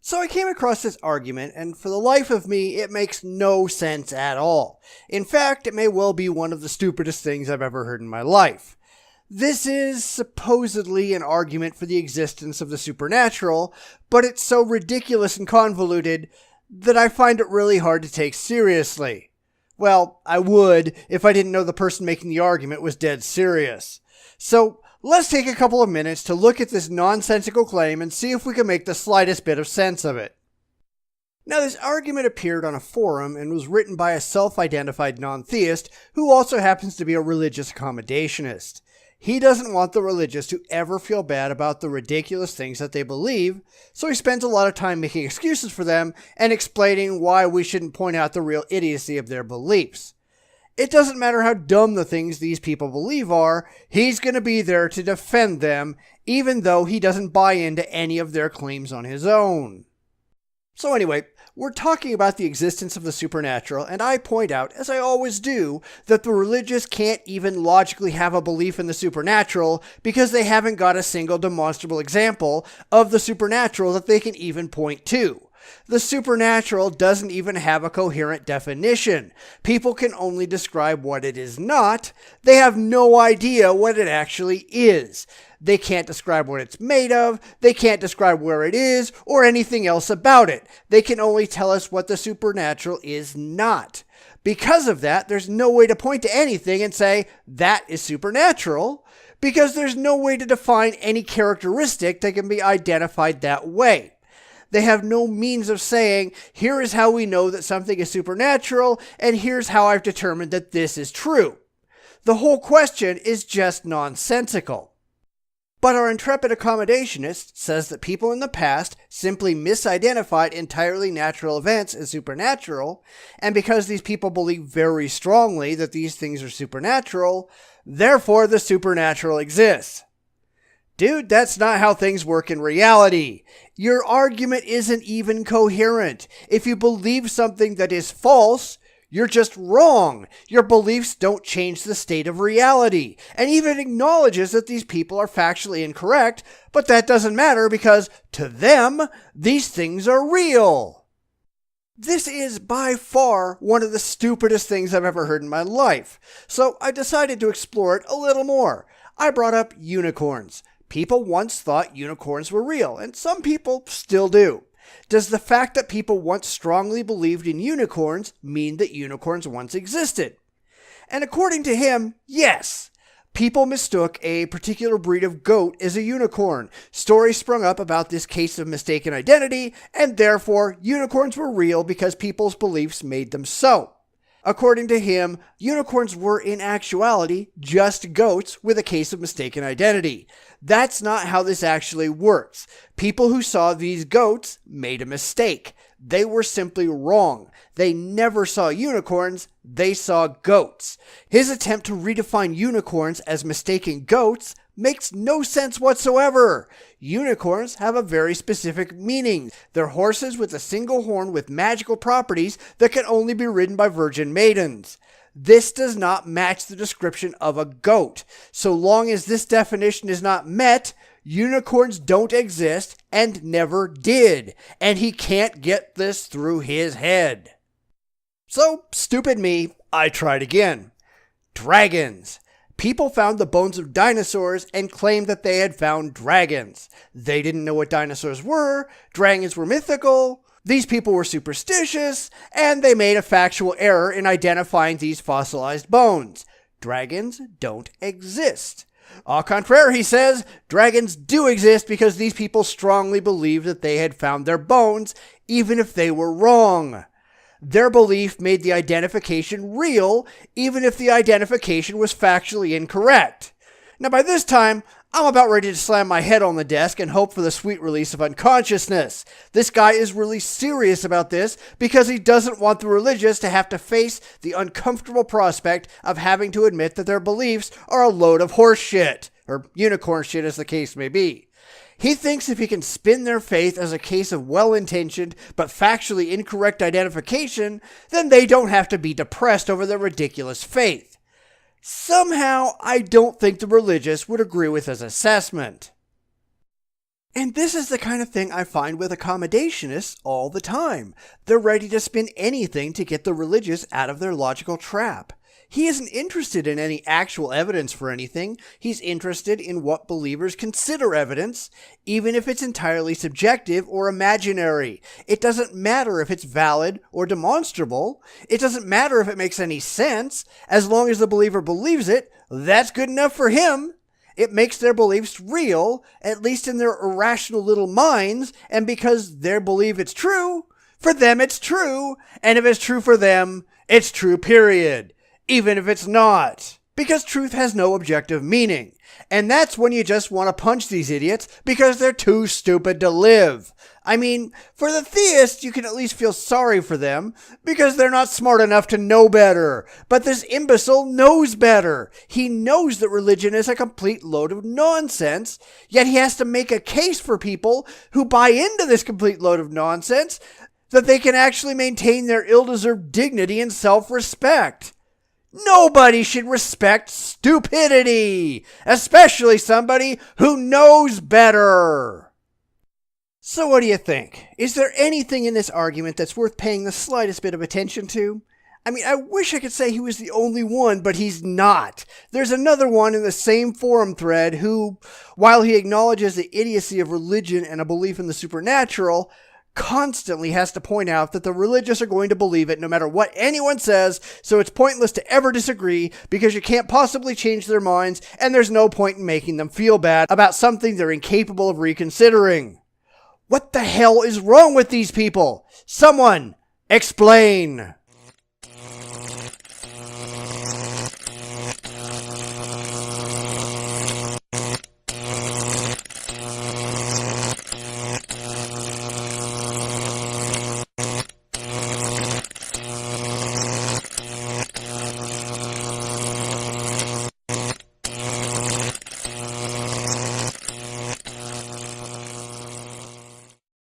So I came across this argument, and for the life of me, it makes no sense at all. In fact, it may well be one of the stupidest things I've ever heard in my life. This is supposedly an argument for the existence of the supernatural, but it's so ridiculous and convoluted that I find it really hard to take seriously. Well, I would if I didn't know the person making the argument was dead serious. So let's take a couple of minutes to look at this nonsensical claim and see if we can make the slightest bit of sense of it. Now, this argument appeared on a forum and was written by a self-identified non-theist who also happens to be a religious accommodationist. He doesn't want the religious to ever feel bad about the ridiculous things that they believe, so he spends a lot of time making excuses for them and explaining why we shouldn't point out the real idiocy of their beliefs. It doesn't matter how dumb the things these people believe are, he's going to be there to defend them, even though he doesn't buy into any of their claims on his own. So anyway, we're talking about the existence of the supernatural, and I point out, as I always do, that the religious can't even logically have a belief in the supernatural because they haven't got a single demonstrable example of the supernatural that they can even point to. The supernatural doesn't even have a coherent definition. People can only describe what it is not. They have no idea what it actually is. They can't describe what it's made of. They can't describe where it is or anything else about it. They can only tell us what the supernatural is not. Because of that, there's no way to point to anything and say, that is supernatural, because there's no way to define any characteristic that can be identified that way. They have no means of saying, here is how we know that something is supernatural, and here's how I've determined that this is true. The whole question is just nonsensical. But our intrepid accommodationist says that people in the past simply misidentified entirely natural events as supernatural, and because these people believe very strongly that these things are supernatural, therefore the supernatural exists. Dude, that's not how things work in reality. Your argument isn't even coherent. If you believe something that is false, you're just wrong. Your beliefs don't change the state of reality, and even acknowledges that these people are factually incorrect, but that doesn't matter because, to them, these things are real. This is by far one of the stupidest things I've ever heard in my life, so I decided to explore it a little more. I brought up unicorns. People once thought unicorns were real, and some people still do. Does the fact that people once strongly believed in unicorns mean that unicorns once existed? And according to him, yes. People mistook a particular breed of goat as a unicorn. Stories sprung up about this case of mistaken identity, and therefore unicorns were real because people's beliefs made them so. According to him, unicorns were in actuality just goats with a case of mistaken identity. That's not how this actually works. People who saw these goats made a mistake. They were simply wrong. They never saw unicorns, they saw goats. His attempt to redefine unicorns as mistaken goats makes no sense whatsoever. Unicorns have a very specific meaning. They're horses with a single horn with magical properties that can only be ridden by virgin maidens. This does not match the description of a goat. So long as this definition is not met, unicorns don't exist and never did. And he can't get this through his head. So, stupid me, I tried again. Dragons. People found the bones of dinosaurs and claimed that they had found dragons. They didn't know what dinosaurs were, dragons were mythical, these people were superstitious, and they made a factual error in identifying these fossilized bones. Dragons don't exist. Au contraire, he says, dragons do exist because these people strongly believed that they had found their bones, even if they were wrong. Their belief made the identification real, even if the identification was factually incorrect. Now by this time, I'm about ready to slam my head on the desk and hope for the sweet release of unconsciousness. This guy is really serious about this because he doesn't want the religious to have to face the uncomfortable prospect of having to admit that their beliefs are a load of horse shit, or unicorn shit as the case may be. He thinks if he can spin their faith as a case of well-intentioned but factually incorrect identification, then they don't have to be depressed over their ridiculous faith. Somehow, I don't think the religious would agree with his assessment. And this is the kind of thing I find with accommodationists all the time. They're ready to spin anything to get the religious out of their logical trap. He isn't interested in any actual evidence for anything. He's interested in what believers consider evidence, even if it's entirely subjective or imaginary. It doesn't matter if it's valid or demonstrable. It doesn't matter if it makes any sense. As long as the believer believes it, that's good enough for him. It makes their beliefs real, at least in their irrational little minds, and because they believe it's true, for them it's true, and if it's true for them, it's true, period. Even if it's not. Because truth has no objective meaning. And that's when you just want to punch these idiots because they're too stupid to live. I mean, for the theists, you can at least feel sorry for them because they're not smart enough to know better. But this imbecile knows better. He knows that religion is a complete load of nonsense, yet he has to make a case for people who buy into this complete load of nonsense that they can actually maintain their ill-deserved dignity and self-respect. Nobody should respect stupidity, especially somebody who knows better. So what do you think? Is there anything in this argument that's worth paying the slightest bit of attention to? I mean, I wish I could say he was the only one, but he's not. There's another one in the same forum thread who, while he acknowledges the idiocy of religion and a belief in the supernatural, constantly has to point out that the religious are going to believe it no matter what anyone says, so it's pointless to ever disagree because you can't possibly change their minds and there's no point in making them feel bad about something they're incapable of reconsidering. What the hell is wrong with these people? Someone explain!